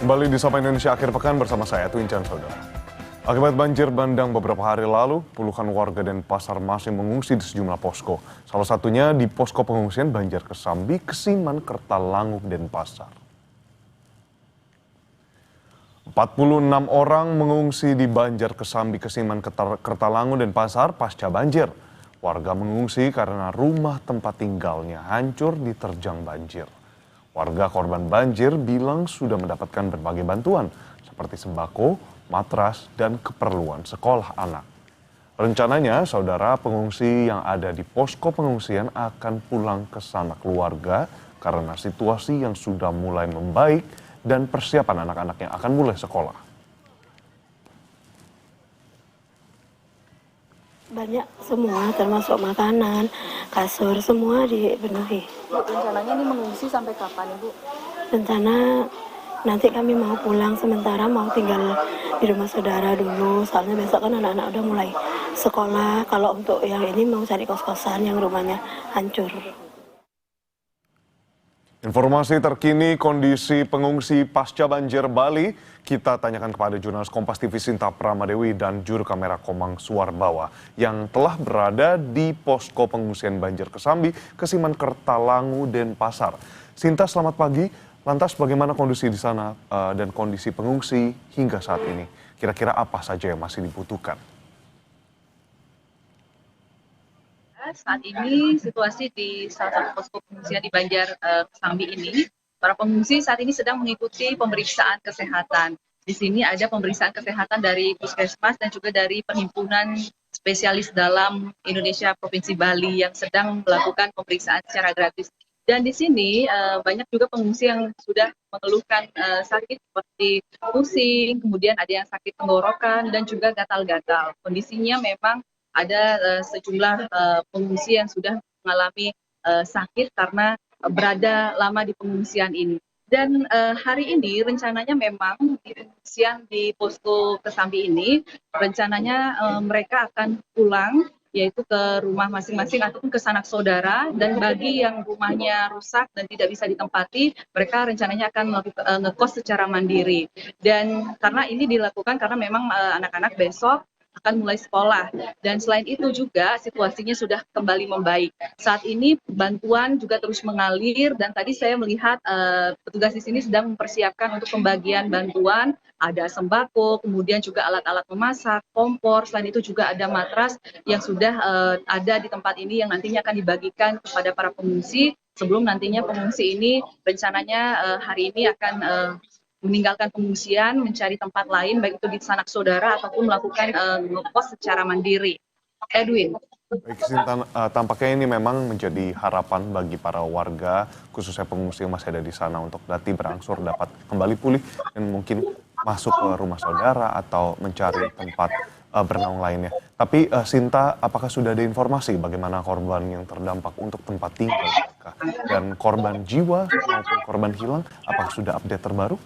Kembali di Sapa Indonesia akhir pekan bersama saya, Twin Chan Saudara. Akibat banjir bandang beberapa hari lalu, puluhan warga Denpasar masih mengungsi di sejumlah posko. Salah satunya di posko pengungsian Banjar Kesambi, Kesiman, Kertalangu, Denpasar. 46 orang mengungsi di Banjar Kesambi, Kesiman, Kertalangu, Denpasar pasca banjir. Warga mengungsi karena rumah tempat tinggalnya hancur diterjang banjir. Warga korban banjir bilang sudah mendapatkan berbagai bantuan seperti sembako, matras, dan keperluan sekolah anak. Rencananya saudara pengungsi yang ada di posko pengungsian akan pulang ke sanak keluarga karena situasi yang sudah mulai membaik dan persiapan anak-anak yang akan mulai sekolah. Banyak semua termasuk makanan, kasur semua dipenuhi. Rencananya ini mengungsi sampai kapan Ibu? Rencana nanti kami mau pulang sementara mau tinggal di rumah saudara dulu. Soalnya besok kan anak-anak udah mulai sekolah. Kalau untuk yang ini mau cari kos-kosan yang rumahnya hancur. Informasi terkini kondisi pengungsi pasca banjir Bali kita tanyakan kepada jurnalis Kompas TV Sinta Pramadewi dan juru kamera Komang Suarbawa yang telah berada di posko pengungsian Banjar Kesambi, Kesiman, Kertalangu, Denpasar. Sinta, selamat pagi. Lantas bagaimana kondisi di sana dan kondisi pengungsi hingga saat ini? Kira-kira apa saja yang masih dibutuhkan? Saat ini situasi di salah satu posko pengungsian di Banjar Kesambi ini, para pengungsi saat ini sedang mengikuti pemeriksaan kesehatan. Di sini ada pemeriksaan kesehatan dari Puskesmas dan juga dari Perhimpunan Spesialis Dalam Indonesia Provinsi Bali yang sedang melakukan pemeriksaan secara gratis. Dan di sini banyak juga pengungsi yang sudah mengeluhkan sakit seperti pusing, kemudian ada yang sakit tenggorokan dan juga gatal-gatal. Kondisinya memang ada sejumlah pengungsi yang sudah mengalami sakit karena berada lama di pengungsian ini. Dan hari ini rencananya memang di pengungsian di posko Kesambi ini, rencananya mereka akan pulang yaitu ke rumah masing-masing ataupun ke sanak saudara, dan bagi yang rumahnya rusak dan tidak bisa ditempati, mereka rencananya akan ngekos secara mandiri. Dan karena ini dilakukan karena memang anak-anak besok akan mulai sekolah, dan selain itu juga situasinya sudah kembali membaik. Saat ini bantuan juga terus mengalir dan tadi saya melihat petugas di sini sedang mempersiapkan untuk pembagian bantuan, ada sembako, kemudian juga alat-alat memasak, kompor, selain itu juga ada matras yang sudah ada di tempat ini yang nantinya akan dibagikan kepada para pengungsi sebelum nantinya pengungsi ini rencananya hari ini akan meninggalkan pengungsian, mencari tempat lain, baik itu di sanak saudara ataupun melakukan ngekos secara mandiri. Edwin. Baik, Sinta, tampaknya ini memang menjadi harapan bagi para warga, khususnya pengungsi yang masih ada di sana untuk nanti berangsur dapat kembali pulih dan mungkin masuk ke rumah saudara atau mencari tempat bernaung lainnya. Tapi Sinta, apakah sudah ada informasi bagaimana korban yang terdampak untuk tempat tinggal mereka? Dan korban jiwa maupun korban hilang, apakah sudah update terbaru?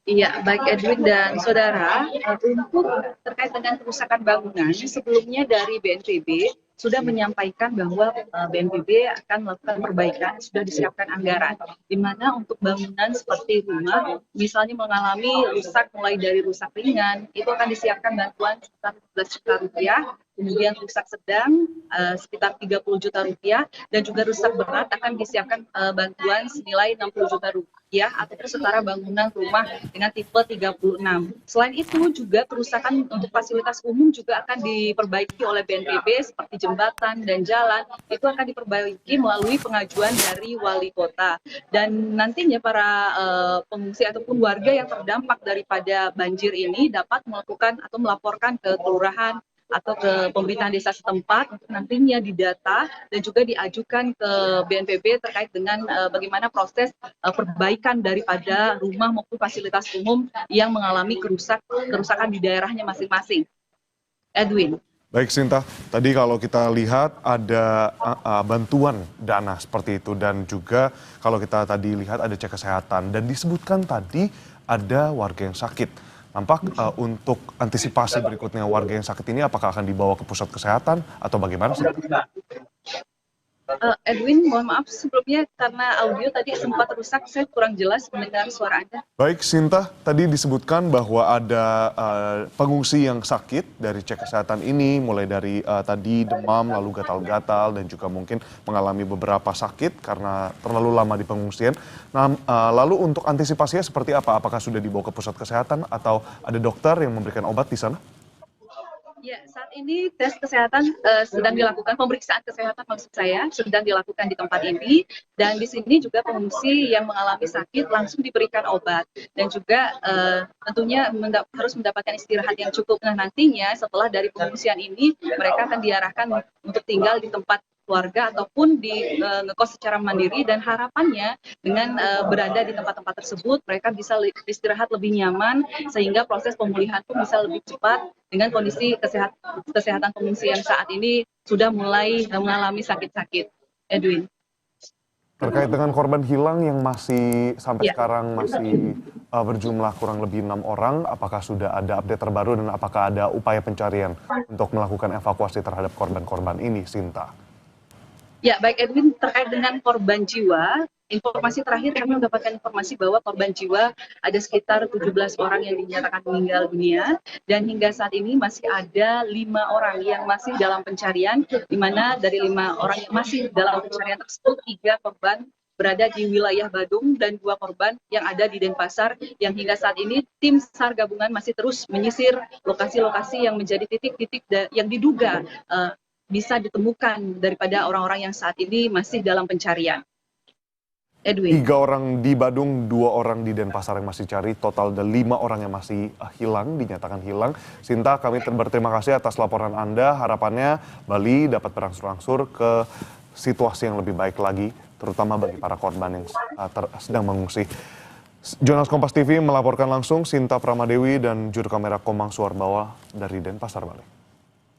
Iya, baik Edwin dan saudara, untuk terkait dengan kerusakan bangunan, sebelumnya dari BNPB sudah menyampaikan bahwa BNPB akan melakukan perbaikan, sudah disiapkan anggaran, di mana untuk bangunan seperti rumah, misalnya mengalami rusak mulai dari rusak ringan, itu akan disiapkan bantuan sekitar 15 juta rupiah, kemudian rusak sedang sekitar 30 juta rupiah, dan juga rusak berat akan disiapkan bantuan senilai 60 juta rupiah, ataupun setara bangunan rumah dengan tipe 36. Selain itu juga kerusakan untuk fasilitas umum juga akan diperbaiki oleh BNPB seperti jembatan dan jalan, itu akan diperbaiki melalui pengajuan dari wali kota. Dan nantinya para pengungsi ataupun warga yang terdampak daripada banjir ini dapat melakukan atau melaporkan ke kelurahan atau ke pemerintahan desa setempat untuk nantinya didata dan juga diajukan ke BNPB terkait dengan bagaimana proses perbaikan daripada rumah maupun fasilitas umum yang mengalami kerusakan di daerahnya masing-masing. Edwin. Baik Sinta, tadi kalau kita lihat ada bantuan dana seperti itu dan juga kalau kita tadi lihat ada cek kesehatan dan disebutkan tadi ada warga yang sakit. Nampak untuk antisipasi berikutnya warga yang sakit ini apakah akan dibawa ke pusat kesehatan atau bagaimana sih? Edwin, mohon maaf sebelumnya karena audio tadi sempat rusak, saya kurang jelas mendengar suara Anda. Baik, Sinta, tadi disebutkan bahwa ada pengungsi yang sakit dari cek kesehatan ini, mulai dari tadi demam, lalu gatal-gatal, dan juga mungkin mengalami beberapa sakit karena terlalu lama di pengungsian. Nah, lalu untuk antisipasinya seperti apa? Apakah sudah dibawa ke pusat kesehatan atau ada dokter yang memberikan obat di sana? Ya, saat ini tes kesehatan sedang dilakukan, pemeriksaan kesehatan maksud saya, sedang dilakukan di tempat ini. Dan di sini juga pengungsi yang mengalami sakit langsung diberikan obat. Dan juga tentunya harus mendapatkan istirahat yang cukup. Nah, nantinya setelah dari pengungsian ini, mereka akan diarahkan untuk tinggal di tempat keluarga ataupun di ngekos secara mandiri, dan harapannya dengan berada di tempat-tempat tersebut mereka bisa istirahat lebih nyaman sehingga proses pemulihan pun bisa lebih cepat dengan kondisi kesehatan pengungsi yang saat ini sudah mulai mengalami sakit-sakit. Edwin. Terkait dengan korban hilang yang masih sampai sekarang masih berjumlah kurang lebih 6 orang, apakah sudah ada update terbaru dan apakah ada upaya pencarian untuk melakukan evakuasi terhadap korban-korban ini, Sinta? Ya, baik Edwin, terkait dengan korban jiwa, informasi terakhir kami mendapatkan informasi bahwa korban jiwa ada sekitar 17 orang yang dinyatakan meninggal dunia, dan hingga saat ini masih ada 5 orang yang masih dalam pencarian, di mana dari 5 orang yang masih dalam pencarian tersebut, 3 korban berada di wilayah Badung dan 2 korban yang ada di Denpasar, yang hingga saat ini tim SAR gabungan masih terus menyisir lokasi-lokasi yang menjadi titik-titik yang diduga bisa ditemukan daripada orang-orang yang saat ini masih dalam pencarian. Edwin. 3 orang di Badung, 2 orang di Denpasar yang masih cari, total ada 5 orang yang masih hilang, dinyatakan hilang. Sinta, kami berterima kasih atas laporan Anda. Harapannya Bali dapat berangsur-angsur ke situasi yang lebih baik lagi, terutama bagi para korban yang sedang mengungsi. Jurnalis Kompas TV melaporkan langsung, Sinta Pramadewi dan juru kamera Komang Suarbawa dari Denpasar, Bali.